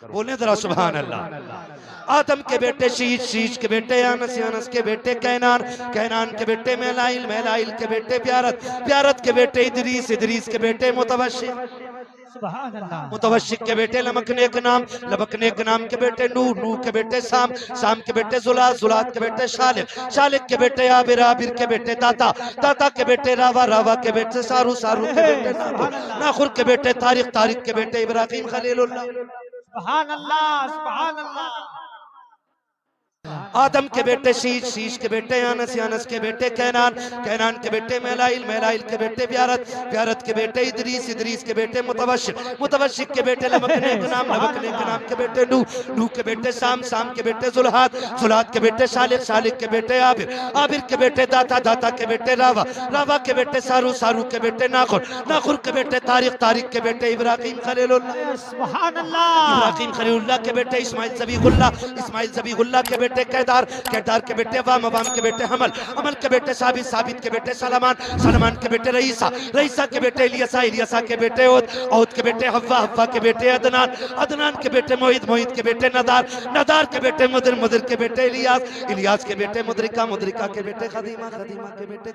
बोले जरा सुभान अल्लाह। आदम के बेटे शीश, शीश के बेटे अनस, अनस के बेटे कैनान, कैनान के बेटे मेलाइल, मेलाइल के बेटे प्यारत, प्यारत के बेटे इदरीस, इदरीस के बेटे मुतवशिक, मुतवशिक के बेटे लमकने के नाम, लमकने के नाम के बेटे नूह, नूह के बेटे साम, साम के बेटे जुलात, जुलात के बेटे शालिक, शालिक के बेटे आबिर, आबिर के बेटे दाता, दाता के बेटे रावा, रावा के बेटे सारू, सारू के बेटे नाखुर, नाखुर के बेटे तारिक, तारिक के बेटे इब्राहिम खलीलुल्लाह। सुभान अल्लाह, सुभान अल्लाह। आदम के बेटे शीश, शीश के बेटे अनस, अनस के बेटे कैनान, कैनान के बेटे मेलाइल, मेलाइल के बेटे प्यारत, प्यारत के बेटे इदरीस, इदरीस के बेटे मुतवशिक, मुतवशिक के बेटे लमकने के नाम, लमकने के नाम के बेटे नूह, नूह के बेटे साम, साम के बेटे जुलहात, जुलहात के बेटे शालिक, शालिक के बेटे आबिर, आबिर के बेटे दाता, दाता के बेटे रावा, रावा के बेटे सारू, सारू के बेटे नाखुर, नाखुर के बेटे तारिक, तारिक के बेटे इब्राहिम खलीलुल्लाह। सुभान अल्लाह। इब्राहिम खलीलुल्लाह के बेटे इस्माइल ज़बीहुल्लाह, इस्माइल ज़बीहुल्लाह के बेटे केदार, केदार के बेटे वाम, वाम के बेटे हमल, हमल के बेटे साबित, साबित के बेटे सलमान, सलमान के बेटे रईसा, रईसा के बेटे इलियसा, इलियसा के बेटे औद, औद के बेटे हव्वा, हव्वा के बेटे अदनान, अदनान के बेटे मोहित, मोहित के बेटे नदार, नदार के बेटे मुदिर, मुदिर के बेटे इलियास, इलियास के बेटे मुद्रिका, मुद्रिका के बेटे खदीमा, खदीमा के बेटे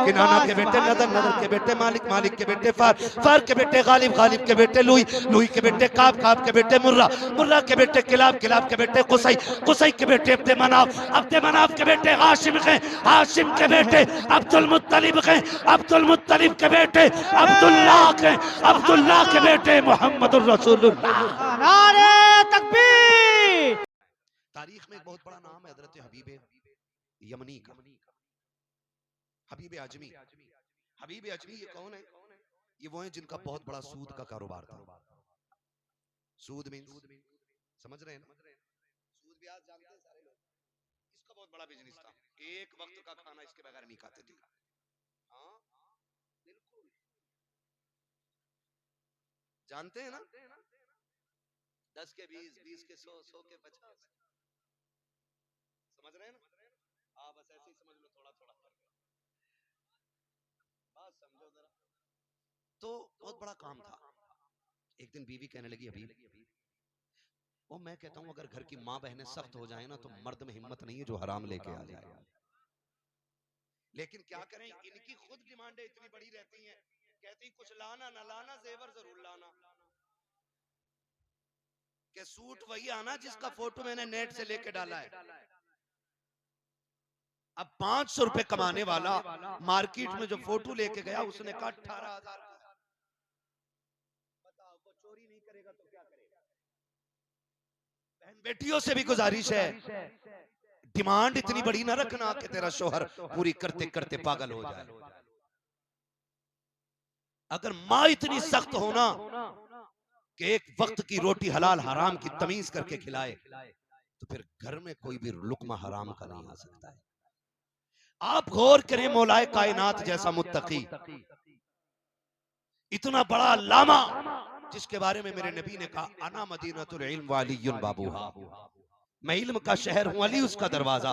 किनाना के बेटे नदर, नदर के बेटे मालिक, मालिक के बेटे फार, फार के बेटे गालिब, गालिब के बेटे लुई, लुई के बेटे काब, काब के बेटे मुर्रा, मुर्रा के बेटे किलाब, किलाब के बेटे कुसई, कुसई के बेटे अब्दे मनाफ, अब्दे मनाफ के बेटे हाशिम के, हाशिम के बेटे अब्दुल मुत्तलिब के, अब्दुल मुत्तलिब के बेटे अब्दुल्लाह के, अब्दुल्लाह के बेटे मोहम्मदुर रसूलुल्लाह। नारे तकबीर। तारीख में एक बहुत बड़ा नाम है हजरत हबीब यमनी का, हबीब अजमी। हबीब अजमी ये कौन है? ये वो है जिनका बहुत बड़ा सूद का कारोबार था। सूद मींस समझ रहे हैं ना? सूद ब्याज जानते हैं सारे लोग। इसका बहुत बड़ा बिजनेस था। एक वक्त का खाना इसके बगैर नहीं खाते थे। हाँ बिल्कुल जानते हैं ना? 10 के 20, 20 के 100, 100 के 50। समझ रहे हैं ना? हाँ बस ऐसे ही समझ लो, थोड़ा थोड़ा बात समझो जरा। तो बहुत बड़ा काम था। एक दिन बीवी कहने लगी हबीब, वो मैं कहता हूं अगर घर की माँ बहनें सख्त हो जाए ना तो मर्द में हिम्मत नहीं है जो हराम लेके आ जाए। लेकिन क्या करें, इनकी खुद डिमांडें इतनी बड़ी रहती हैं, कहती कुछ लाना ना लाना, जेवर जरूर लाना। कि सूट वही आना जिसका फोटो मैंने नेट से लेके डाला है। अब 500 रुपए कमाने वाला मार्केट में जो फोटो लेके गया उसने कहा 18,000। बताओ वो चोरी नहीं करेगा तो क्या करेगा? बहन बेटियों से भी गुजारिश है, डिमांड इतनी बड़ी ना रखना कि तेरा शोहर पूरी करते करते पागल हो जाए। अगर माँ इतनी सख्त होना कि एक वक्त की रोटी हलाल हराम की तमीज करके खिलाए तो फिर घर में कोई भी लुकमा हराम का नहीं आ सकता है। आप गौर करें, मौलाए कायनात जैसा मुत्तकी, इतना बड़ा लामा जिसके बारे में मेरे नबी ने कहा अना मदीनतुल इल्म वालियुन बाबूहा, मैं इल्म का शहर हूं, अली उसका दरवाजा।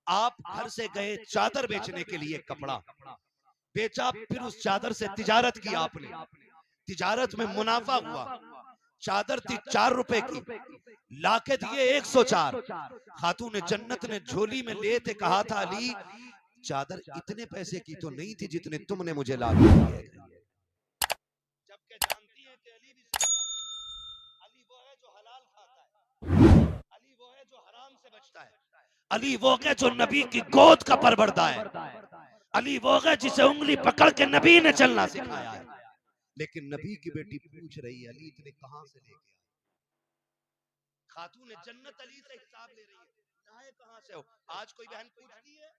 आप घर से गए चादर बेचने के लिए, कपड़ा बेचा, फिर उस चादर से तिजारत की आपने, तिजारत में मुनाफा हुआ, चादर थी 4 रुपए की, लाके दिए 104। खातून जन्नत ने झोली में ले थे, कहा था अली चादर इतने पैसे की तो नहीं थी जितने तुमने मुझे ला के दिए। जबकि जानती है कि अली भी सच्चा, अली वो है जो हलाल खाता है, अली वो है जो हराम से बचता है, अली वो है जो नबी की गोद का परवरदा है, अली वो है जिसे उंगली पकड़ के नबी ने चलना सिखाया है। लेकिन नबी की बेटी पूछ रही है अली इतने कहां से लेके आए? खातून जन्नत अली से हिसाब ले रही है, लाए कहां से हो? आज कोई बहन पूछती है,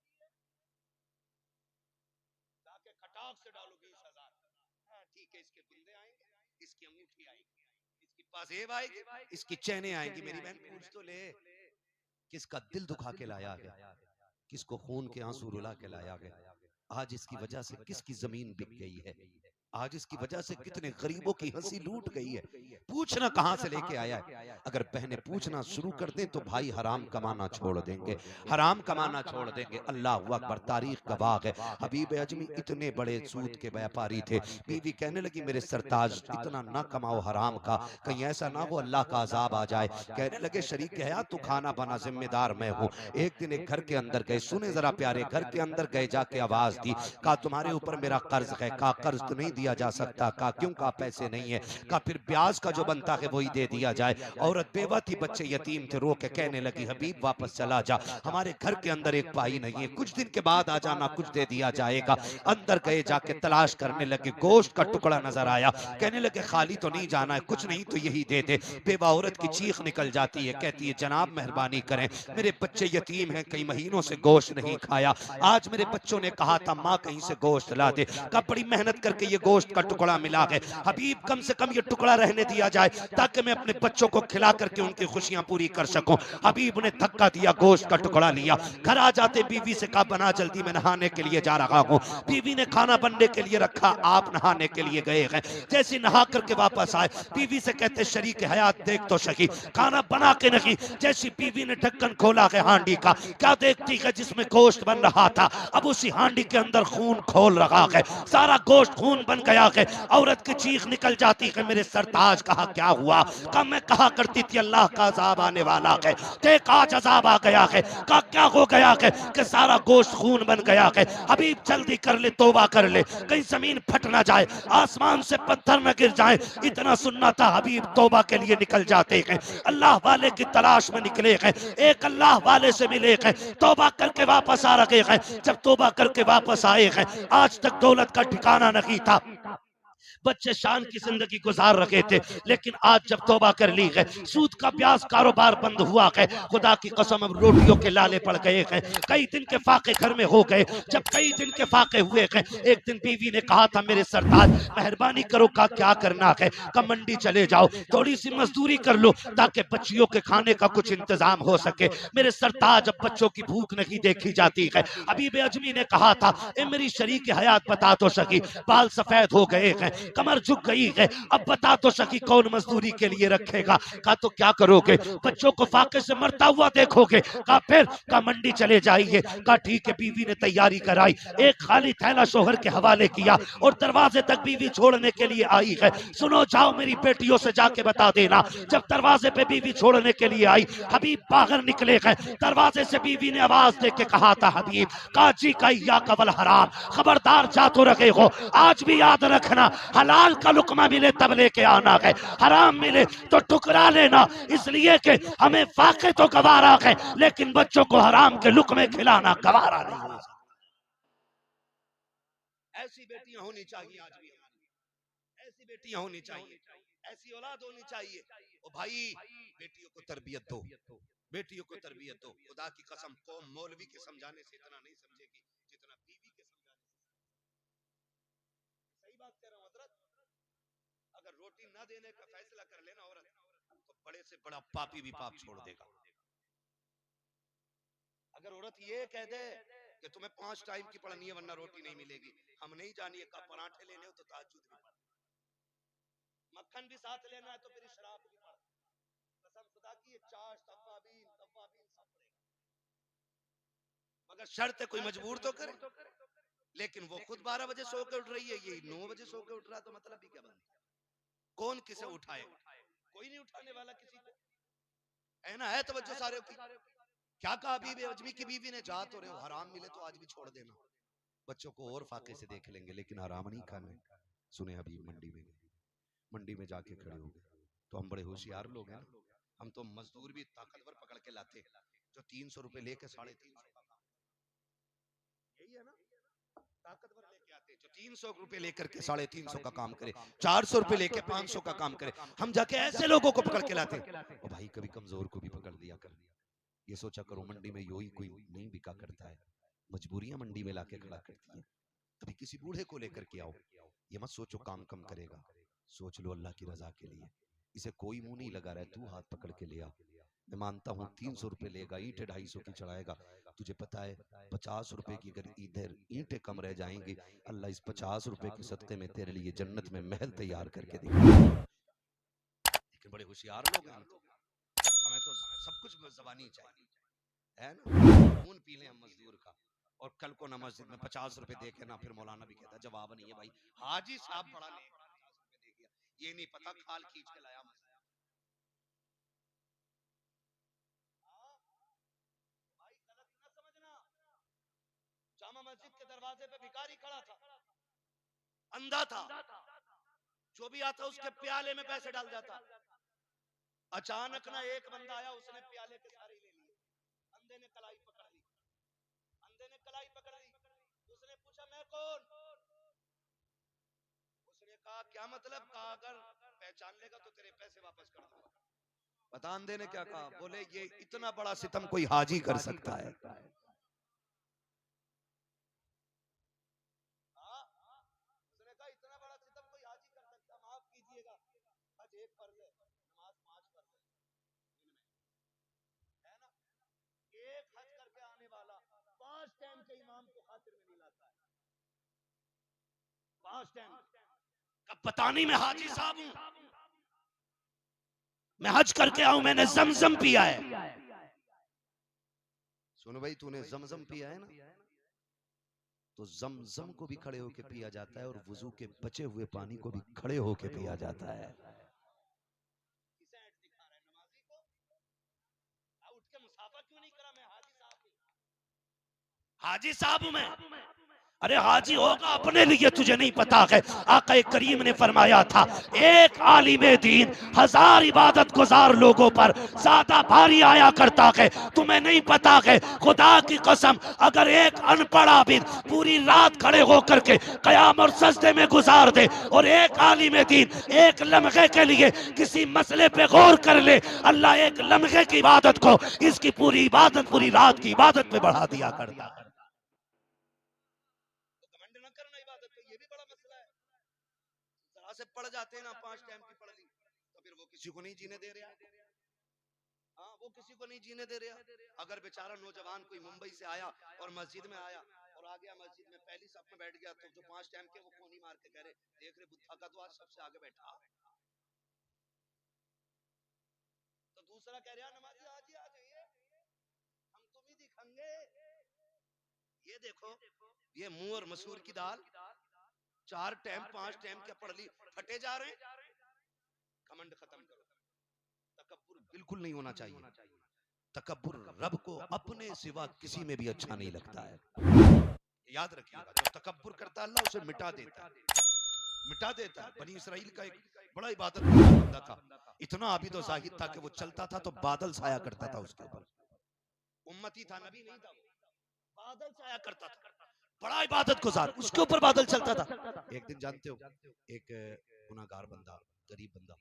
जाके खटाक से डालो 20,000। हाँ ठीक है, इसके गुंदे आएंगे, इसकी अंगूठी आएगी, इसकी पाजेब आएगी, इसकी चैनें आएंगी। मेरी बहन पूछ तो ले, किसका दिल दुखा के लाया गया, किसको खून के आंसू रुला के लाया गया। आज इसकी वजह से किसकी जमीन बिक गई है, आज इसकी वजह से कितने गरीबों की हंसी लूट गई है। पूछना कहां से लेके आया है। अगर बहनें पूछना शुरू कर दें तो भाई हराम कमाना छोड़ देंगे, हराम कमाना छोड़ देंगे। अल्लाह अकबर, तारीख गवाह है। हबीब अजमी इतने बड़े सूद के व्यापारी थे। बीवी कहने लगी मेरे सरताज इतना ना कमाओ हराम का, कहीं ऐसा ना हो अल्लाह का अजाब आ जाए। कहने लगे शरीक है तू खाना बना, जिम्मेदार मैं हूँ। एक दिन एक घर के अंदर गए, सुने जरा प्यारे, घर के अंदर गए, जाके आवाज दी, कहा तुम्हारे ऊपर मेरा कर्ज है। कहा कर्ज तो नहीं दिया जा सकता। कहा क्यों? कहा पैसे नहीं है। कहा फिर ब्याज का जो बनता है वही दे दिया जाए। औरत बेवा थी, बच्चे यतीम थे, रो के कहने लगी हबीब वापस चला जा, हमारे घर के अंदर एक भाई नहीं है, कुछ दिन के बाद आ जाना, कुछ दे दिया जाएगा। अंदर गए, जाके तलाश करने लगे, गोश्त का टुकड़ा नजर आया। कहने लगे खाली तो नहीं जाना है, कुछ नहीं तो यही दे दे। बेवा औरत की चीख निकल जाती है, कहती है जनाब मेहरबानी करें, मेरे बच्चे यतीम हैं, कई महीनों से गोश्त नहीं खाया। आज मेरे बच्चों ने कहा था माँ कहीं से गोश्त ला दे। कहा बड़ी मेहनत करके ये गोश्त का टुकड़ा मिला है, हबीब कम से कम ये टुकड़ा रहने दिया जाए ताकि मैं अपने बच्चों को खिला करके उनकी खुशियां पूरी कर सकूं। हबीब ने धक्का दिया, गोश्त का टुकड़ा लिया। घर आ जाते बीवी से कहा बना जल्दी, मैं नहाने के लिए जा रहा हूँ। बीवी ने खाना बनने के लिए रखा, आप नहाने के लिए गए हैं। जैसे नहा करके वापस आए, बीवी से कहते शरीक हयात देख तो सही, खाना बना के नहीं। जैसी बीवी ने ढक्कन खोला है हांडी का, क्या देखती है जिसमें गोश्त बन रहा था, अब उसी हांडी के अंदर खून खोल रहा है, सारा गोश्त खून बन गया है। औरत की चीख निकल जाती है मेरे सरताज। कहा क्या हुआ? कहा मैं कहा करती थी अल्लाह का अजाब आने वाला है, देख आज अजाब आ गया है। कहा क्या हो गया है? कि सारा गोश्त खून बन गया है। हबीब जल्दी कर ले, तौबा कर ले, कहीं जमीन फट ना जाए, आसमान से पत्थर न गिर जाए। इतना सुनना था, हबीब तौबा के लिए निकल जाते हैं, अल्लाह वाले की तलाश में निकले हैं, एक अल्लाह वाले से मिले हैं, तौबा करके वापस आ रहे हैं। जब तौबा करके वापस आए हैं, आज तक दौलत का ठिकाना नहीं था, बच्चे शान की जिंदगी गुजार रखे थे, लेकिन आज जब तौबा कर ली है, सूद का ब्याज कारोबार बंद हुआ है, खुदा की कसम अब रोटियों के लाले पड़ गए हैं, कई दिन के फाके घर में हो गए। जब कई दिन के फाके हुए हैं, एक दिन बीवी ने कहा था मेरे सरताज मेहरबानी करो, का क्या करना है? का मंडी चले जाओ, थोड़ी सी मजदूरी कर लो ताकि बच्चियों के खाने का कुछ इंतजाम हो सके। मेरे सरताज अब बच्चों की भूख नहीं देखी जाती है। हबीब अजमी ने कहा था ए मेरी शरीक हयात बता तो सकी, बाल सफेद हो गए हैं, कमर झुक गई है, अब बता तो सकी कौन मजदूरी के लिए रखेगा? कहा तो क्या करोगे? बच्चों को फाके से मरता हुआ देखोगे? कहा फिर? कहा मंडी चले जाइए। कहा ठीक है। बीवी ने तैयारी कराई, एक खाली थैला शोहर के हवाले किया और दरवाजे तक बीवी छोड़ने के लिए आई है। सुनो जाओ मेरी बेटियों से जाके बता देना। जब दरवाजे पे बीवी छोड़ने के लिए आई, हबीब बाहर निकले हैं, दरवाजे से बीवी ने आवाज दे के कहा था हबीब काजी का या कवल हराम, खबरदार जा तो रखे हो, आज भी याद रखना हलाल का लुकमा मिले तब लेके आना है, हराम मिले तो टुकरा लेना, इसलिए कि हमें फाके तो गवारा है लेकिन बच्चों को हराम के लुकमे खिलाना गवारा नहीं हो सकता। ऐसी बेटियां होनी चाहिए, आज भी ऐसी बेटियां होनी चाहिए, ऐसी औलाद होनी चाहिए। ओ भाई बेटियों को तरबियत दो, बेटियों को तरबियत दो। खुदा की कसम कौम मौलवी के समझाने से इतना नहीं समझेगी जितना बीवी के समझाने से। सही बात कह रहा हूं हजरत। अगर रोटी ना देने का फैसला कर लेना औरत, तो बड़े से बड़ा पापी भी पाप छोड़ देगा। अगर औरत ये कह दे कि तुम्हें 5 टाइम की पढ़नी है वरना रोटी नहीं मिलेगी, हम नहीं जानिए का पराठे लेने हो तो ताज्जुद भी पढ़, मक्खन भी साथ लेना है तो फिर शराब भी पढ़, कसम खुदा की ये चाश तवाबीन तवाबीन सब पड़ेगा, मगर शर्त है कोई मजबूर तो करे। लेकिन वो खुद 12 बजे सो के उठ रही है, ये 9 बजे सो के उठ रहा, तो मतलब ही क्या बनता? कौन किसे उठाएगा? कोई नहीं उठाने वाला किसी को, है ना? है तवज्जो सारे की। क्या कहा बीबी अजमी की बीवी ने, जा तो रहे हो, हराम मिले तो आज भी छोड़ देना, बच्चों को और फाके से देख लेंगे लेकिन हराम नहीं खाना है। सुने हबीब मंडी में गए, मंडी में जाके खड़े हो गए, तो हम बड़े होशियार लोग हैं ना, हम तो मजदूर भी ताकतवर पकड़ के लाते, जो 300 रुपए लेके 350 का काम, यही है ना, ताकतवर लेके आते जो 300 रुपए लेकर के 350 का काम करे, 400 रुपए लेके 500 का काम करे। हम जाके ऐसे लोगों को पकड़ के लाते। ओ भाई कभी कमजोर को भी पकड़ लिया कर, ये सोचा करो मंडी में यही कोई नहीं बिका करता है, मजबूरियां मंडी में लाके खड़ा करती हैं। कभी किसी बूढ़े को लेकर के आओ, ये मत सोचो काम कम करेगा, सोच लो अल्लाह की रजा के लिए, इसे कोई मुंह नहीं लगा रहा है, तू हाथ पकड़ के ले आ। मैं मानता हूँ 300 रुपए लेगा, ईंटें 250 की चढ़ाएगा, तुझे पता है 50 रुपए की अगर इधर ईंटें कम रह जाएंगी, अल्लाह इस 50 रुपए के सदके में तेरे लिए जन्नत में महल तैयार करके देगा। लेकिन बड़े होशियार लोग हैं, हमें तो सब कुछ जबानी चाहिए, है ना। खून पी लें हम मजदूर का, और कल को ना मस्जिद में 50 रुपए दे के ना, फिर मौलाना भी कहता है जवाब नहीं है भाई, हाजी साहब बड़ा नेक 50 रुपए दे गया, ये नहीं पता खाल खींच के लाया मस्जिद। हाँ, भाई गलत ना समझना, जामा मस्जिद के दरवाजे पे भिखारी खड़ा था, अंधा था, जो भी आता उसके प्याले में पैसे डाल जाता। अचानक ना एक बंदा आया, उसने प्याले के सारे ले लिए, अंधे ने कलाई पकड़ ली, अंधे ने कलाई पकड़ ली। उसने पूछा मैं कौन, उसने कहा क्या मतलब, कहा अगर पहचान लेगा तो तेरे पैसे वापस कर दूंगा। पता अंधे ने क्या कहा, बोले ये इतना बड़ा सितम कोई हाजी कर सकता है। हाँ, उसने कहा इतना बड़ा सितम कोई हाजी कर सकता, माफ कीजिएगा, हज एक फर्ज है, नमाज 5 फर्ज है दिन में, है ना। एक हज करके आने वाला 5 टाइम के इमाम को खातिर में नहीं लाता है, 5 टाइम। कब पता नहीं मैं हाजी साहब हूं, मैं हज करके आऊं, मैंने जमजम पिया है। सुनो भाई, तूने जमजम पिया है ना, तो जमजम को भी खड़े होके पिया जाता है, और वुजू के बचे हुए पानी को भी खड़े होके पिया जाता है। किसे ऐड दिखा रहा है नमाजी को, उठ के मुसाफा क्यों नहीं करा, मैं हाजी साहब हूं, हाजी साहब हूं मैं। अरे हाजी होगा अपने लिए, तुझे नहीं पता है। आका करीम ने फरमाया था, एक आलिम दीन 1000 इबादत गुजार लोगों पर ज्यादा भारी आया करता है। तुम्हें नहीं पता है, खुदा की कसम, अगर एक अनपढ़ आबिद पूरी रात खड़े होकर के कयाम और सजदे में गुजार दे, और एक आलिम दीन एक लम्हे के लिए किसी मसले पे गौर कर ले, अल्लाह एक लम्हे की इबादत को इसकी पूरी इबादत, पूरी रात की इबादत में बढ़ा दिया करता है। न करना इबादत पे, ये भी बड़ा मसला है। जरा से पढ़ जाते हैं ना, 5 टाइम की पढ़ ली, तो फिर वो किसी को नहीं जीने दे रहा। हाँ, वो किसी को नहीं जीने दे रहा। अगर बेचारा नौजवान कोई मुंबई से आया और मस्जिद में आया और आ गया मस्जिद में, पहली सफ में बैठ गया, तो जो 5 टाइम के वो कोनी मार के कह रहे, देख रहे बुद्धा का तो आज सबसे आगे बैठा, तो दूसरा कह रहा नमाजी आज ही आ जाइए, हम तुम ही दिखाएंगे। ये देखो, ये मुंह और मसूर की दाल, 4 टाइम 5 टाइम क्या पढ़ ली, फटे जा रहे हैं। घमंड खत्म करो, तकब्बुर बिल्कुल नहीं होना चाहिए। तकब्बुर रब को अपने सिवा किसी में भी अच्छा नहीं लगता है, याद रखिएगा। जो तकब्बुर करता है अल्लाह उसे मिटा देता है, मिटा देता है। बनी इसराइल का एक बड़ा इबादत बंदा था, इतना आबिद और जाहिद था कि वो चलता था तो बादल छाया करता था उसके ऊपर। उम्मती था, नबी नहीं था, बादल छाया करता था, बड़ा इबादत गुजार, उसके ऊपर बादल चलता था। एक दिन जानते हो, एक गुनाहगार बंदा, गरीब बंदा,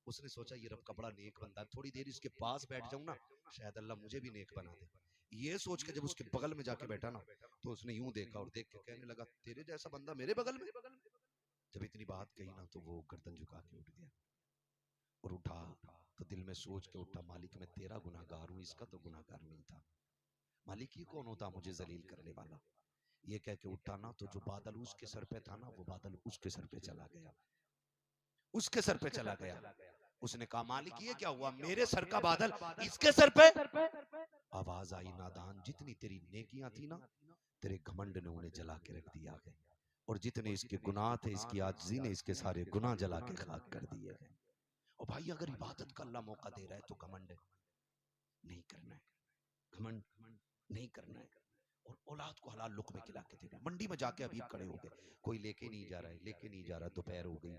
उसने सोचा ये रब का बड़ा नेक बंदा है, थोड़ी देर इसके पास बैठ जाऊं ना, शायद अल्लाह मुझे भी नेक बना दे। ये सोच के जब उसके बगल में जाके बैठा ना, तो उसने यूं देखा और देख के कहने लगा, तेरे जैसा बंदा मेरे बगल में। जब इतनी बात कही ना, तो वो गर्दन झुका के उठ गया, और उठा तो दिल में सोच के उठा, मालिक मैं तेरा गुनाहगार हूं, इसका तो गुनाहगार नहीं था। मालिक ये कौन होता मुझे जलील करने वाला। ये कह के उठा ना, तो जो बादल उसके सर पे था ना, वो बादल उसके सर पे चला गया, उसके सर पे चला गया। उसने कहा मालिक ये क्या हुआ, मेरे सर का बादल इसके सर पे। आवाज आई, नादान, जितनी तेरी नेकियां थी ना, तेरे घमंड ने उन्हें जला के रख दिया है, और जितने इसके गुनाह थे, इसकी आजिज़ी ने इसके सारे गुनाह जला के खाक कर दिए हैं। और भाई अगर इबादत का अल्लाह मौका दे रहा है तो घमंड नहीं करना है, घमंड नहीं करना है। और औलाद को हलाल लुक़्मे खिला के देना। मंडी में जाके अभी खड़े हो गए, कोई लेके नहीं जा रहा है, लेके नहीं जा रहा, दोपहर हो गई,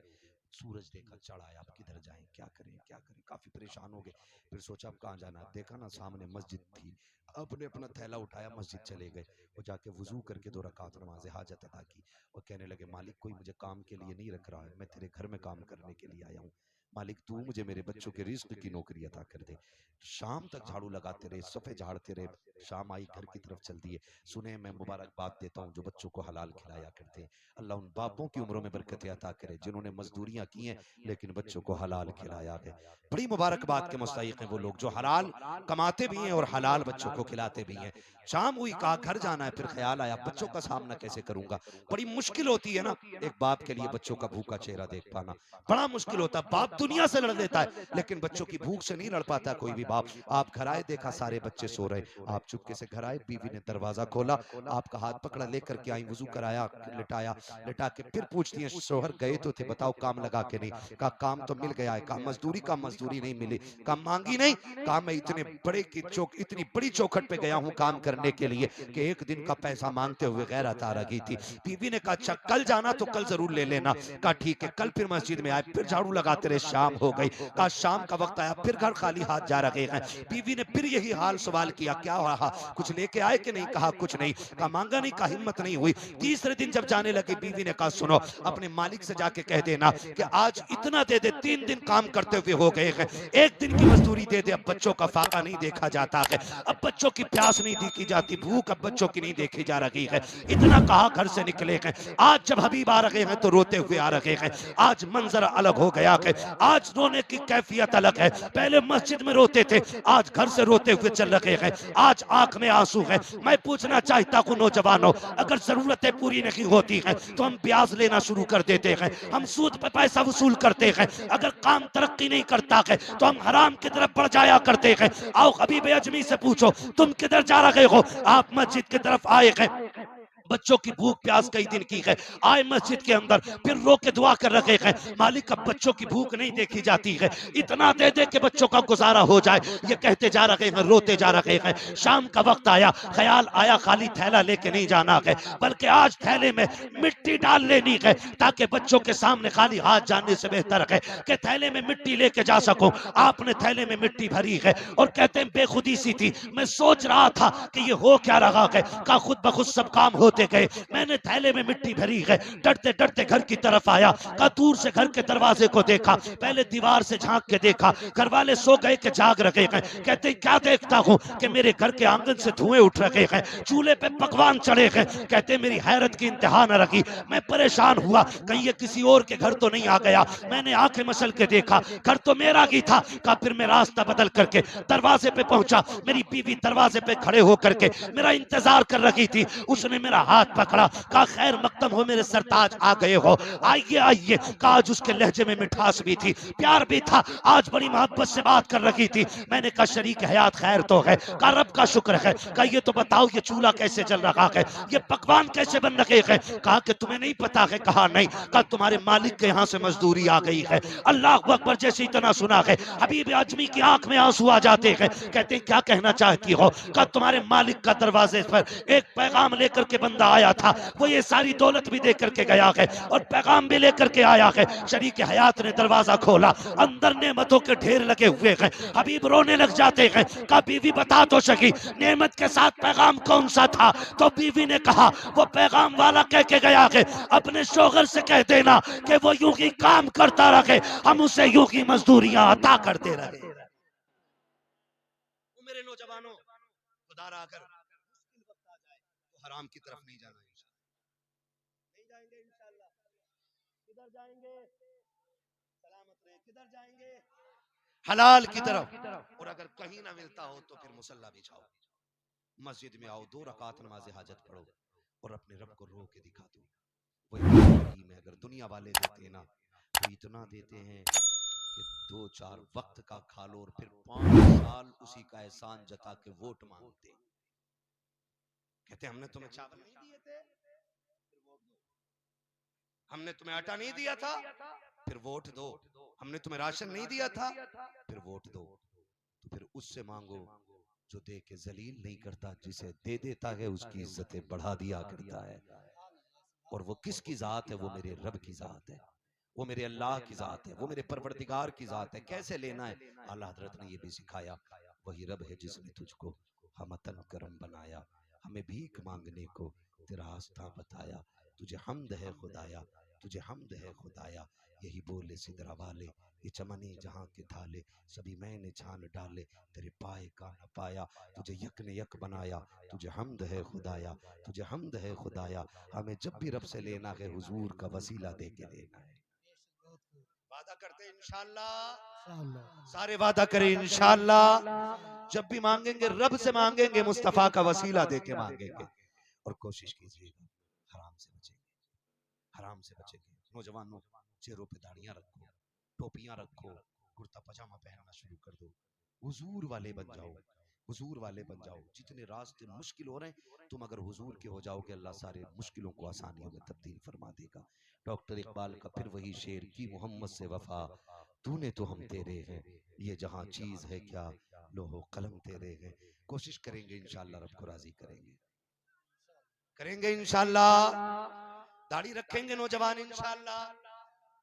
सूरज देखा चढ़ आया, अब किधर जाएं, क्या करें क्या करें, काफी परेशान हो गए। फिर सोचा अब कहाँ जाना, देखा ना सामने मस्जिद थी, अपने अपना थैला उठाया, मस्जिद चले गए, और जाके वुजू करके 2 रकात नमाज़े हाजत अदा की, और कहने लगे मालिक कोई मुझे काम के लिए नहीं रख रहा है, मैं तेरे घर में काम करने के लिए आया हूँ, मालिक तू मुझे मेरे बच्चों के रिस्क की नौकरी अता कर दे। शाम तक झाड़ू लगाते रहे, सफ़े झाड़ते रहे, शाम आई, घर की तरफ चल दिए। सुने मैं मुबारकबाद देता हूँ जो बच्चों को हलाल खिलाया करते हैं, अल्लाह उन बापों की उम्रों में बरकत अता करे जिन्होंने मजदूरियां की हैं लेकिन बच्चों को हलाल खिलाया है। बड़ी मुबारकबाद के मुस्तहिक हैं वो लोग जो हलाल कमाते भी हैं और हलाल बच्चों को खिलाते भी हैं। शाम हुई, कहा घर जाना है, फिर ख्याल आया बच्चों का सामना कैसे करूंगा, बड़ी मुश्किल होती है ना एक बाप के लिए बच्चों का भूखा चेहरा देख पाना, बड़ा मुश्किल होता। बाप दुनिया से लड़ लेता है, लेकिन बच्चों की भूख से नहीं लड़ पाता कोई भी बाप। आप घर आए, देखा सारे बच्चे सो रहे, आप चुपके से घर आए, बीवी ने दरवाजा खोला, आपका हाथ पकड़ा, लेकर के आई, वजू कराया, लिटाया, लिटा के फिर पूछती है शोहर गए तो थे, बताओ काम लगा के नहीं? कहा काम तो मिल गया है। कहा मजदूरी? का मजदूरी नहीं मिली। कहा मांगी नहीं? कहा मैं इतने बड़े की इतनी बड़ी चौखट पे गया हूँ काम करने के लिए कि एक दिन का पैसा मांगते हुए गैरत आ रही थी। बीवी ने कहा अच्छा कल जाना तो कल जरूर ले लेना। कहा ठीक है। कल फिर मस्जिद में आए, फिर झाड़ू लगाते रहे, शाम हो गई। कहा शाम का वक्त आया, फिर घर खाली हाथ जा रहे हैं। बीवी ने फिर यही हाल सवाल किया, क्या रहा, कुछ लेके आए कि नहीं? कहा कुछ नहीं। कहा मांगा नहीं? कहा हिम्मत नहीं हुई। तीसरे दिन जब जाने लगे, बीवी ने कहा सुनो, अपने मालिक से जाके कह देना कि आज इतना दे दे, 3 दिन काम करते हुए हो गए हैं, एक दिन की मजदूरी दे दे, अब बच्चों का फाका नहीं देखा जाता है, अब बच्चों की प्यास नहीं देखी जाती, भूख अब बच्चों की नहीं देखी जा रही है। इतना कहा घर से निकले हैं। आज जब हबीब आ रहे हैं तो रोते हुए आ रहे हैं। आज मंजर अलग हो गया है, आज रोने की कैफियत अलग है। पहले मस्जिद में रोते थे, आज घर से रोते हुए चल रहे हैं, आज आंख में आंसू है। मैं पूछना चाहता हूं नौजवानों, अगर जरूरतें पूरी नहीं होती हैं तो हम ब्याज लेना शुरू कर देते हैं, हम सूद पे पैसा वसूल करते हैं। अगर काम तरक्की नहीं करता है तो हम हराम की तरफ बढ़ जाया करते हैं। आओ हबीब अजमी से पूछो तुम किधर जा रहे हो? आप मस्जिद की तरफ आए हैं, बच्चों की भूख प्यास कई दिन की है, आए मस्जिद के अंदर, फिर रो के दुआ कर रखे हैं, मालिक अब बच्चों की भूख नहीं देखी जाती है, इतना दे दे के बच्चों का गुजारा हो जाए। ये कहते जा रहे हैं, रोते जा रहे हैं। शाम का वक्त आया, ख्याल आया खाली थैला लेके नहीं जाना है, बल्कि आज थैले में मिट्टी डाल लेनी है, ताकि बच्चों के सामने खाली हाथ जाने से बेहतर है कि थैले में मिट्टी लेके जा सको। आपने थैले में मिट्टी भरी है और कहते हैं बेखुदी सी थी, मैं सोच रहा था कि ये हो क्या रहा है। का खुद ब खुद सब काम होते गए, मैंने थैले में मिट्टी भरी है, डरते डरते घर की तरफ आया। का दूर से घर के दरवाजे को देखा, पहले दीवार से झांक के देखा, घर वाले सो गए कि जाग रखे हैं। कहते क्या देखता हूं कि मेरे घर के आंगन से धुएं उठ रहे हैं, चूल्हे पे पकवान चढ़े हैं। कहते मेरी हैरत की इंतहा न रखी, मैं परेशान हुआ, कहीं ये किसी और के घर तो नहीं आ गया। मैंने आंखें मसल के देखा, घर तो मेरा ही था। का फिर मैं रास्ता बदल करके दरवाजे पे पहुंचा, मेरी बीवी दरवाजे पे खड़े होकर के मेरा इंतजार कर रही थी। उसने मेरा हाथ पकड़ा, कहा खैर मकदम हो मेरे सरताज, आ गए हो, आइए आइए। कहा आज उसके लहजे में मिठास भी थी, प्यार भी था, आज बड़ी मोहब्बत से बात कर रही थी। मैंने कहा शरीक हयात खैर तो है? कहा रब का शुक्र है। कहा ये तो बताओ ये चूल्हा कैसे जल रहा है, ये पकवान कैसे बन रहे हैं? कहा कि तुम्हें नहीं पता है? कहा नहीं। कहा तुम्हारे मालिक के यहाँ से मजदूरी आ गई है। अल्लाह अकबर जैसे इतना सुना है, हबीब आजमी की आंख में आंसू आ जाते हैं। कहते क्या कहना चाहती हो? कहा तुम्हारे मालिक का दरवाजे पर एक पैगाम लेकर के बंदा आया था, वो ये सारी दौलत भी दे करके गया है और पैगाम भी लेकर के आया है। शरीक हयात ने दरवाजा खोला, अंदर नेमतों के ढेर लगे हुए हैं। हबीब रोने लग जाते हैं। कहा बीवी बता तो सकी नेमत के साथ पैगाम कौन सा था? तो बीवी ने कहा वो पैगाम वाला कह के गया है अपने शोहर से कह देना कि वो यूं ही काम करता रहे, हम उसे यूं ही मजदूरियां अता करते रहे। मेरे नौजवानों, खुदा अगर मुश्किल वक्त आ जाए तो हराम की तरफ नहीं जाना, नहीं जाएंगे इंशाअल्लाह। किधर जाएंगे? सलामत रहे। किधर जाएंगे? हलाल की तरफ। और अगर कहीं ना मिलता हो तो फिर मुसल्ला बिछाओ, मस्जिद में आओ, 2 रकात नमाज हाजत पढ़ो और अपने रब को रो के दिखा दो। वही में अगर दुनिया वाले देते हैं ना तो इतना देते हैं कि 2-4 वक्त का खा लो और फिर 5 साल उसी का एहसान जता के वोट मांगते। कहते हमने तुम्हें चावल नहीं दिए थे, फिर वोट दो। हमने तुम्हें आटा नहीं दिया था, फिर वोट दो। हमने तुम्हें राशन नहीं दिया था, फिर वोट दो। तो फिर उससे मांगो जो दे के जलील नहीं करता, जिसे दे देता है उसकी इज्जतें बढ़ा दिया करता है। और वो किसकी जात है? वो मेरे रब की जात है, वो मेरे अल्लाह की जात है, वो मेरे परवरदिगार की जात है। कैसे लेना है? आला हजरत ने ये भी सिखाया। वही रब है जिसने तुझको हमतन करम बनाया, हमें भीख मांगने को तेरा आस्था बताया। तुझे हमद है खुदाया, तुझे हमद है खुदाया। यही बोले सिदरा वाले, ये चमने जहाँ के थाले, सभी मैंने छान डाले, तेरे पाए का न पाया। तुझे यक ने यक बनाया, तुझे हमद है खुदाया, तुझे हमद है खुदाया। हमें जब भी रब से लेना है हुजूर का वसीला दे के लेना है। वादा करते इंशाअल्लाह, सारे वादा करें इंशाअल्लाह। जब भी मांगेंगे रब से मांगेंगे, मुस्तफा का वसीला दे के मांगेंगे। और कोशिश कीजिएगा हराम से बचेंगे, हराम से बचेंगे। नौजवानों, चेहरों पे दाढ़ियां रखो, टोपियां रखो, कुर्ता पजामा पहनना शुरू कर दो, हुजूर वाले बन जाओ, हुजूर वाले बन जाओ। जितने रास्ते मुश्किल हो रहे हैं, तुम अगर हुजूर के हो जाओगे, अल्लाह सारे मुश्किलों को आसानियों में तब्दील फरमा देगा। डॉक्टर इकबाल का फिर वही शेर की मोहम्मद से वफा, तूने तो हम तेरे हैं, ये जहां चीज है क्या, लोहो कलम तेरे हैं। कोशिश करेंगे इंशाअल्लाह, रब को राजी करेंगे, करेंगे इंशाअल्लाह। दाढ़ी रखेंगे नौजवान इंशाअल्लाह।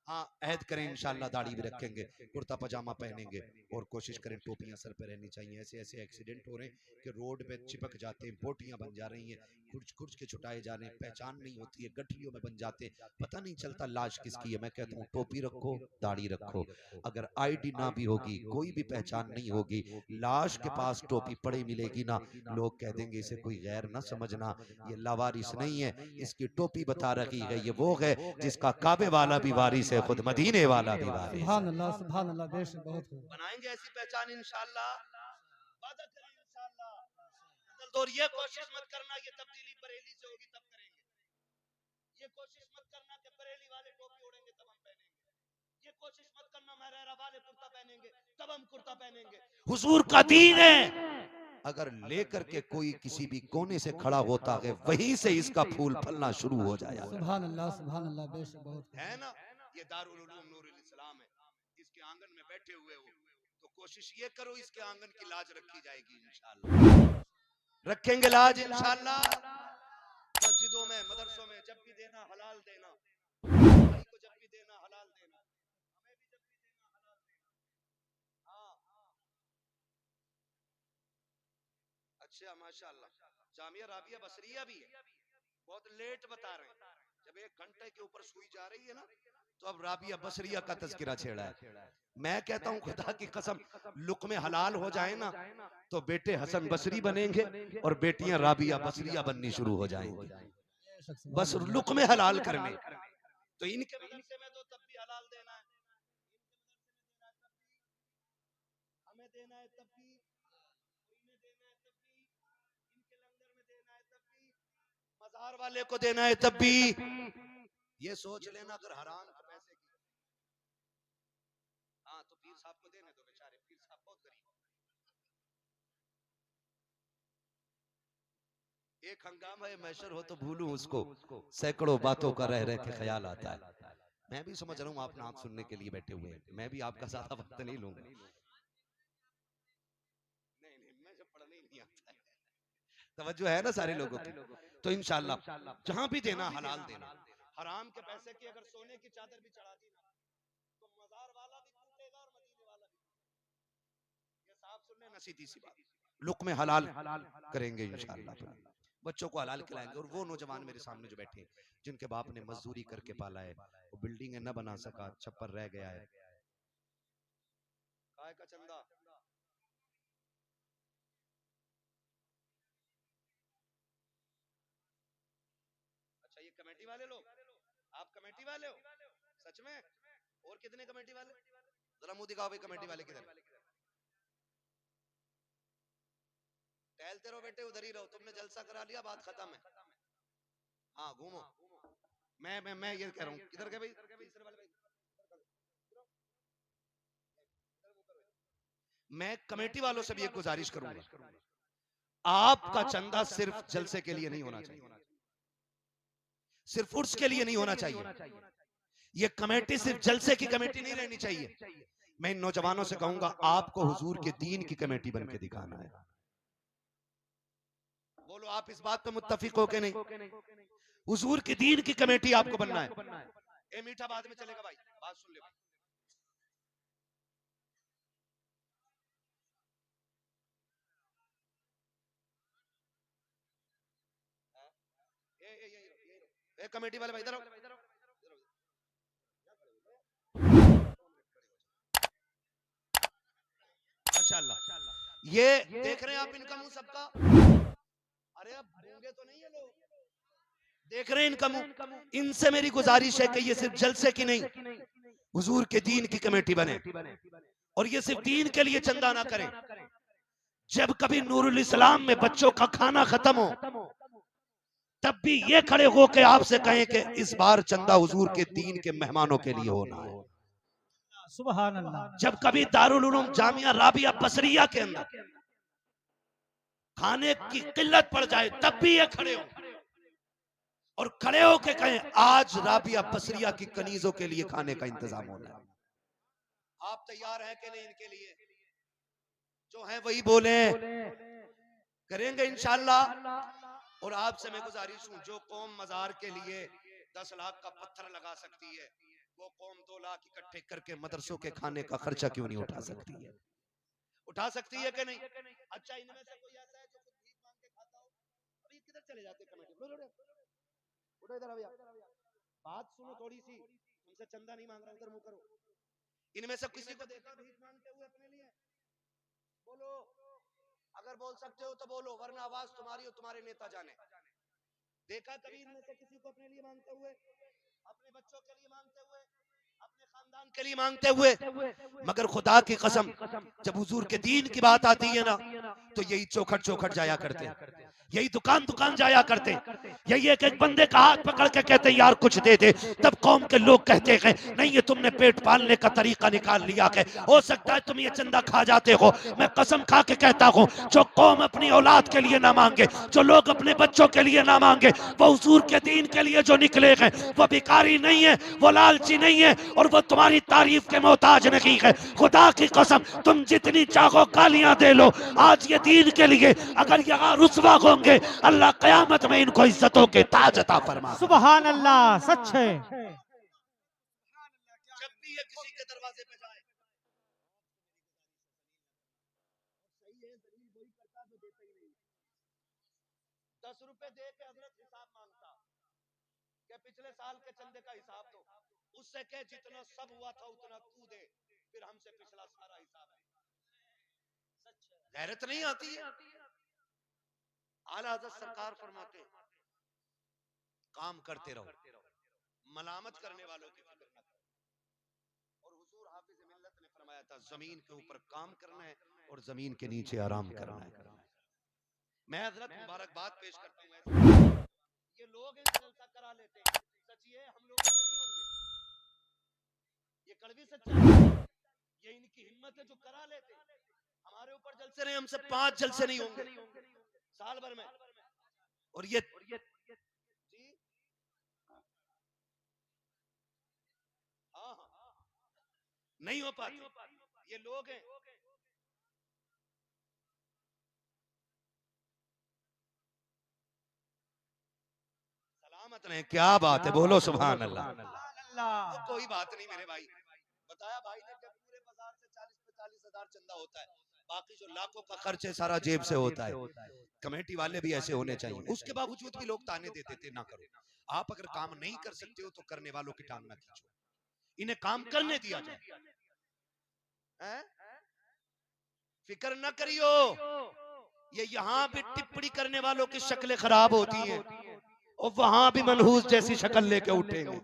हाँ, अहद करें इंशाअल्लाह दाढ़ी भी रखेंगे, कुर्ता पजामा पहनेंगे और कोशिश करें टोपियां सर पे रहनी चाहिए। ऐसे ऐसे एक्सीडेंट हो रहे हैं कि रोड पे चिपक जाते हैं, बोटियां बन जा रही हैं, खुर्च खुर्च के छुटाए जा रहे हैं, पहचान नहीं होती है, गठरियों में बन जाते हैं, पता नहीं चलता लाश किसकी है। मैं कहता हूँ टोपी रखो, दाढ़ी रखो, अगर आईडी ना भी होगी, कोई भी पहचान नहीं होगी, लाश के पास टोपी पड़ी मिलेगी ना, लोग कह देंगे इसे कोई गैर ना समझना, ये लावारिस नहीं है, इसकी टोपी बता रखी है, ये वो है जिसका काबे वाला भी वारिस है, खुद मदीने वाला भी वारिस है। सुभान अल्लाह, बेश बहुत खूब। बनाएंगे ऐसी पहचान इंशाअल्लाह, वादा करें इंशाअल्लाह। और ये कोशिश मत करना ये तब्दीली बरेली से होगी तब करेंगे, ये कोशिश मत करना कि बरेली वाले टोपी ओढ़ेंगे तब हम पहनेंगे, ये कोशिश मत करना महरेरा वाले कुर्ता पहनेंगे तब हम कुर्ता पहनेंगे। हुजूर का दीन है, अगर लेकर के कोई किसी भी कोने से खड़ा होता है, वहीं से इसका फूल फलना शुरू हो जाएगा। सुभान अल्लाह, बेश बहुत है ना, ये दारुल उलूम नूरुल इस्लाम है, इसके आंगन में बैठे हुए हो तो कोशिश ये करो इसके आंगन की लाज रखी जाएगी इंशाअल्लाह, रखेंगे लाज इंशाअल्लाह। मस्जिदों में, मदरसों में जब भी देना हलाल देना, भाई को जब भी देना हलाल देना, हमें भी जब भी देना हलाल देना। हाँ, अच्छा माशाअल्लाह, जामिया राबिया बसरिया भी है, बहुत लेट बता रहे हैं, जब 1 घंटे के ऊपर सुई जा रही है ना, तो अब राबिया बसरिया का तज़किरा छेड़ा है। मैं कहता हूँ खुदा की कसम, लुक़्मे हलाल हो जाए ना, तो बेटे हसन बसरी बनेंगे और बेटियां राबिया बसरिया बननी शुरू हो जाएंगी, बस लुक़्मे हलाल करने। तो इनके मदरसे में तो तब भी हलाल देना है, हमें देना है तब भी, इन्हें देना है तब भी, इनके लंगर में देना है तब भी, मज़ार वाले को देना है तब भी। ये सोच लेना अगर हराम के पैसे की, हाँ तो पीर साहब को देने दो, बेचारे पीर साहब बहुत गरीब। एक हंगामा है मैशर हो तो भूलूं उसको, सैकड़ों बातों का रह रह के ख्याल आता है। मैं भी समझ रहा हूँ आप नात सुनने के लिए बैठे हुए हैं, मैं भी आपका ज्यादा वक्त नहीं लूंगा। नहीं, मैं जब पढ़ने ही नहीं आता है, तवज्जो है ना सारे लोगों की। तो इंशाअल्लाह जहां भी देना हलाल देना, हराम के पैसे की अगर सोने की चादर भी चढ़ा दी ना, तो मजार वाला भी कूटेगा और मदीने वाला भी। ये साफ सुनने ना, सीधी सी बात, लुक़्मे हलाल करेंगे इंशाअल्लाह, बच्चों को हलाल खिलाएंगे। और वो नौजवान मेरे सामने जो बैठे हैं, जिनके बाप ने मजदूरी करके पाला है, वो बिल्डिंग न बना सका, छप्पर रह गया है, काय का चंदा, अच्छा ये कमेटी वाले लोग, आप कमेटी वाले हो सच में? और कितने कमेटी वाले, जरा मुंह दिखाओ भाई, कमेटी वाले किधर? टहलते रहो बेटे, उधर ही रहो, तुमने जलसा करा लिया, बात खत्म है। हाँ घूमो, मैं ये कह रहा हूँ, किधर गए भाई तीसरे वाले भाई? मैं कमेटी वालों से भी एक गुजारिश करूंगा, आपका चंदा सिर्फ जलसे के लिए नहीं होना चाहिए, सिर्फ उर्स के लिए नहीं होना चाहिए, ये कमेटी सिर्फ जलसे की कमेटी नहीं रहनी चाहिए। मैं इन नौजवानों से कहूंगा आपको हुजूर के दीन की कमेटी बन के दिखाना है। बोलो आप इस बात पे मुत्तफिक हो के नहीं? हुजूर के दीन की कमेटी आपको बनना है। ए मीठा बाद में चलेगा भाई, बात सुन ले भाई। ए कमेटी वाले भाई इधर आओ, माशाल्लाह। ये देख रहे हैं आप इनका मुंह सबका, अरे अब गूंगे तो नहीं है लोग, देख रहे हैं इनका मुंह। इनसे मेरी गुजारिश है कि ये सिर्फ जलसे की नहीं, हुजूर के दीन की कमेटी बने, और ये सिर्फ दीन के लिए चंदा ना करें। जब कभी नूरुल इस्लाम में बच्चों का खाना खत्म हो, तब भी ये खड़े होकर आपसे कहें कि इस बार चंदा हुजूर के दीन के मेहमानों के लिए होना है। सुभान अल्लाह। जब कभी दारुल उलूम जामिया राबिया बसरिया के अंदर खाने की किल्लत पड़ जाए तब भी ये खड़े हो और खड़े होके कहें आज राबिया बसरिया की कनीजों के लिए खाने का इंतजाम होना है। आप तैयार हैं कि नहीं इनके लिए? जो है वही बोले, करेंगे इंशाअल्लाह। और आपसे मैं गुजारिश हूं, जो कौम मजार के लिए 10 लाख का पत्थर लगा सकती है, वो कौम 2 लाख इकट्ठे करके मदरसों के खाने का खर्चा क्यों नहीं उठा सकती है? उठा सकती है कि नहीं? अच्छा, इनमें से कोई ऐसा है जो खुद भीख मांग के खाता हो? अभी किधर चले जाते कमेटी? उठो इधर, अभी बात सुनो थोड़ी सी, तुमसे चंदा नहीं मांग रहा, उधर मुंह करो। इनमें से किसी को देखा भीख मांगते हुए अपने लिए? बोलो, अगर बोल सकते हो तो बोलो, वरना आवाज तुम्हारी और तुम्हारे नेता जाने। देखा कभी इनमें से किसी को अपने लिए मांगते हुए, अपने बच्चों के लिए मांगते हुए, अपने खानदान के लिए मांगते हुए? मगर खुदा की कसम, जब हुजूर के दीन की बात आती है ना, तो यही चौखट चौखट जाया करते हैं, यही दुकान दुकान जाया करते, यही एक एक बंदे का हाथ पकड़ के कहते यार कुछ दे दे। तब कौम के लोग कहते हैं नहीं, ये तुमने पेट पालने का तरीका निकाल लिया है, हो सकता है तुम ये चंदा खा जाते हो। मैं कसम खा के कहता हूँ, जो कौम अपनी औलाद के लिए ना मांगे, जो लोग अपने बच्चों के लिए ना मांगे, वो हुजूर के दीन के लिए जो निकले हैं, वो भिखारी नहीं है, वो लालची नहीं है, और वो तुम्हारी तारीफ के मोहताज नहीं है। खुदा की कसम, तुम जितनी चाहो गालियां दे लो, आज ये दीन के लिए अगर यहाँ रुसवा होंगे, अल्लाह कयामत में इनको इज्जतों के ताज अता फरमा। सुभान अल्लाह, सच है। जब भी ये किसी के दरवाजे पे जाए, सही है, जलील वही करता जो देता ही नहीं। 10 रुपए दे के हजरत हिसाब मांगता कि पिछले साल के चंदे का हिसाब दो, उससे कह जितना सब हुआ था उतना तू दे, फिर हमसे पिछला सारा हिसाब है। गैरत नहीं आती है? आला हज़रत सरकार फरमाते काम करते रहो, मलामत करने वालों की फिक्र मत करो। और हुजूर हाफिज मिल्लत ने फरमाया था, जमीन के ऊपर काम करना है और जमीन के नीचे आराम करना है। मैं हजरत मुबारकबाद पेश करता हूँ। ये लोग जलसा करा लेते हैं, सचिए हम लोग से नहीं होंगे, ये कड़वी सच्चाई है, ये इनकी हिम्मत है जो करा लेते हैं। हमारे ऊपर जलसे नहीं, हमसे 5 जलसे नहीं होंगे साल भर में। और ये जी हाँ नहीं हो पाती, ये लोग हैं। सलामत रहे, क्या बात है, बोलो सुभान अल्लाह। तो कोई बात नहीं मेरे भाई, बताया भाई ने कि पूरे बाजार से 40-45 हजार चंदा होता है, बाकी जो लाखों का खर्च है सारा जेब से होता है। कमेटी वाले भी ऐसे होने चाहिए। उसके बावजूद भी लोग ताने देते थे ना करो। आप अगर काम नहीं कर सकते हो तो करने वालों की टांग ना खींचो, इन्हें काम करने दिया जाए। फिक्र न करियो, ये यहाँ भी टिप्पणी करने वालों की शक्लें खराब होती हैं और वहां भी मनहूस जैसी शक्ल लेके उठेंगे।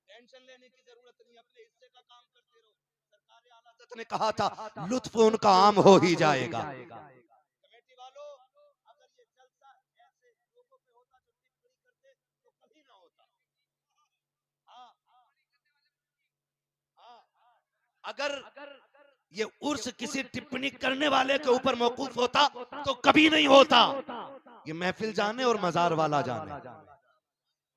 टेंशन लेने की जरूरत नहीं, अपने हिस्से का काम करते रहो। सरकार आला हज़रत ने कहा था लुत्फ उनका आम हो ही जाएगा। कमेटी वालों, अगर ये जलसा ऐसे लोगों पे होता जो टिप्पणी करते तो कभी ना होता। हाँ हाँ, अगर ये उर्स किसी टिप्पणी करने वाले के ऊपर मौकूफ होता तो कभी नहीं होता। ये महफिल जाने और मजार वाला जाने,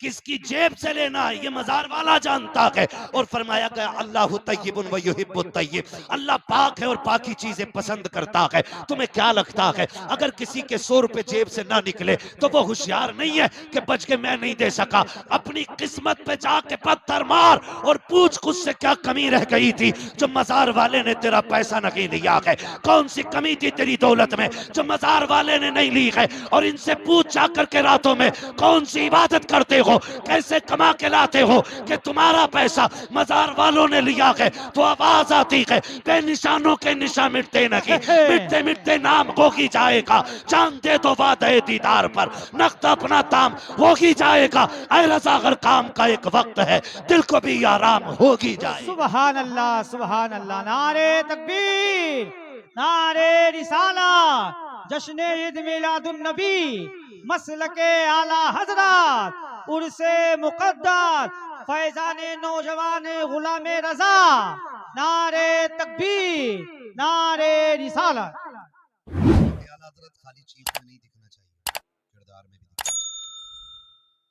किसकी जेब से लेना है ये मजार वाला जानता है। और फरमाया गया अल्लाहु तय्यिबुन व युहिब्बुत तय्यिब, अल्लाह पाक है और पाकी चीजें पसंद करता है। तुम्हें क्या लगता है अगर किसी के 100 रुपए जेब से ना निकले तो वो होशियार नहीं है कि बच के मैं नहीं दे सका? अपनी किस्मत पे जाके पत्थर मार और पूछ खुद से क्या कमी रह गई थी जो मजार वाले ने तेरा पैसा नहीं लिया है। कौन सी कमी थी तेरी दौलत में जो मजार वाले ने नहीं ली है? और इनसे पूछ जाकर के रातों में कौन सी इबादत करते हो, कैसे कमा के लाते हो कि तुम्हारा पैसा मजार वालों ने लिया है। तो आवाज आती है बेनिशानों के निशान मिटते नहीं, मिटते मिटते नाम हो ही जाएगा। जान दे दो वादे दीदार पर, नक्त अपना ताम हो ही जाएगा। ऐ रज़ा अगर काम का एक वक्त है दिल को भी आराम होगी जाए। सुभान अल्लाह, सुभान अल्लाह। नारे तकबीर, नारे रिसाला, जश्न ईद मिलादुन नबी, मसलके आला हजरत, उर्से मुकद्दस, फैजान नौजवान गुलाम रजा, नारे तकबीर, नारे रिसालत। आला हज़रत खाली चीज में नहीं दिखना चाहिए, किरदार में भी दिखना चाहिए,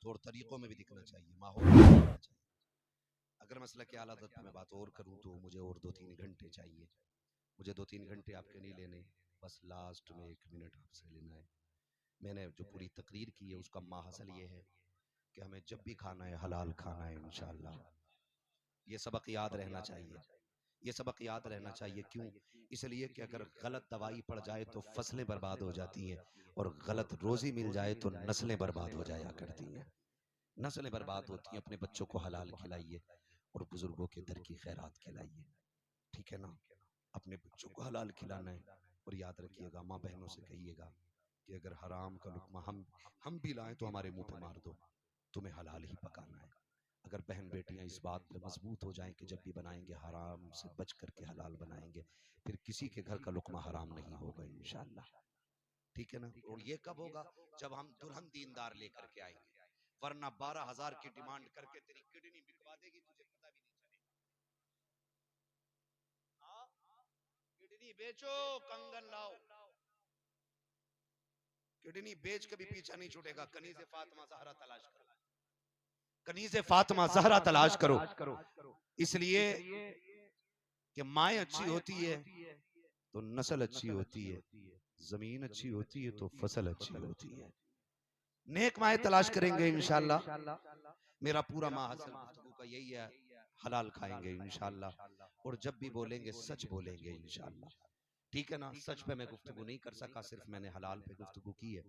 तौर तरीकों में भी दिखना चाहिए, माहौल में भी दिखना चाहिए। अगर मसला के आला हज़रत में बात और करूं तो मुझे और 2-3 घंटे चाहिए। मुझे 2-3 घंटे आपके नहीं लेने, बस लास्ट में 1 मिनट आपसे लेना है। मैंने जो पूरी तकरीर की है उसका माहसल ये है कि हमें जब भी खाना है हलाल खाना है इंशाअल्लाह। ये सबक याद रहना चाहिए, ये सबक याद रहना चाहिए। क्यों? इसलिए कि अगर गलत दवाई पड़ जाए तो फसलें बर्बाद हो जाती हैं, और गलत रोजी मिल जाए तो नस्लें बर्बाद हो जाया करती हैं। नस्लें बर्बाद होती हैं। अपने बच्चों को हलाल खिलाइए और बुजुर्गों के दर की खैरात खिलाइए, ठीक है ना? अपने बच्चों को हलाल खिलाना है। और याद रखिएगा, माँ बहनों से कहिएगा कि अगर हराम का लुकमा हम भी लाएं तो हमारे मुंह पे मार दो, तुम्हें हलाल ही पकाना है। अगर बहन बेटियां इस बात पे मजबूत हो जाएं कि जब भी बनाएंगे हराम से बच करके हलाल बनाएंगे, फिर किसी के घर का लुकमा हराम नहीं होगा इंशाअल्लाह, ठीक है ना? और ये कब होगा? जब हम दुल्हन दीनदार लेकर के आएंगे, वरना 12,000 की डिमांड करके तेरी किडनी बिकवा देगी, तुझे पता भी नहीं चलेगा। हाँ? किडनी बेचो, कंगन लाओ। किडनी बेच के भी पीछा नहीं छूटेगा। कनीज़े फातिमा ज़हरा तलाश करो, कनीज़े फातिमा ज़हरा तलाश करो। इसलिए कि माएँ अच्छी होती है तो नस्ल अच्छी होती है, जमीन अच्छी होती है तो फसल अच्छी होती है। नेक माएँ तलाश करेंगे इंशाअल्लाह। मेरा पूरा माहसल गुफ्तगू का यही है, हलाल खाएंगे इंशाअल्लाह, और जब भी बोलेंगे सच बोलेंगे इंशाअल्लाह, ठीक है ना? सच पे मैं गुफ्तगू नहीं कर सका, सिर्फ मैंने हलाल पे गुफ्तगू की है।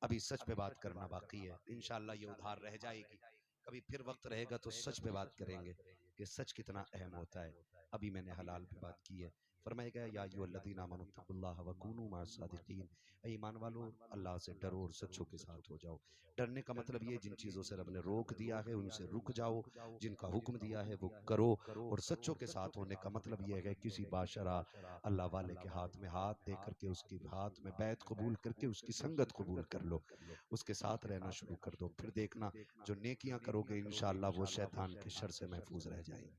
अभी सच पे बात करना बाकी है। इंशाअल्लाह ये उधार रह जाएगी। कभी फिर वक्त रहेगा तो सच पे बात करेंगे कि सच कितना अहम होता है। अभी मैंने हलाल पे बात की है। फरमाएगा या अय्युहल्लज़ीना आमनुत्तक़ुल्लाह व कूनू मअस-सादिक़ीन, ऐ ईमान वालों, अल्लाह से डरो और सच्चों के साथ हो जाओ। डरने का मतलब ये, जिन चीज़ों से रब ने रोक दिया है उनसे रुक जाओ, जिनका हुक्म दिया है वो करो। और सच्चों के साथ होने का मतलब ये है, किसी बाशरा अल्लाह वाले के हाथ में हाथ दे करके, उसके हाथ में बैत कबूल करके उसकी संगत कबूल कर लो, उसके साथ रहना शुरू कर दो। फिर देखना जो नेकियां करोगे इंशाअल्लाह वो शैतान के शर से महफूज रह जाएंगे।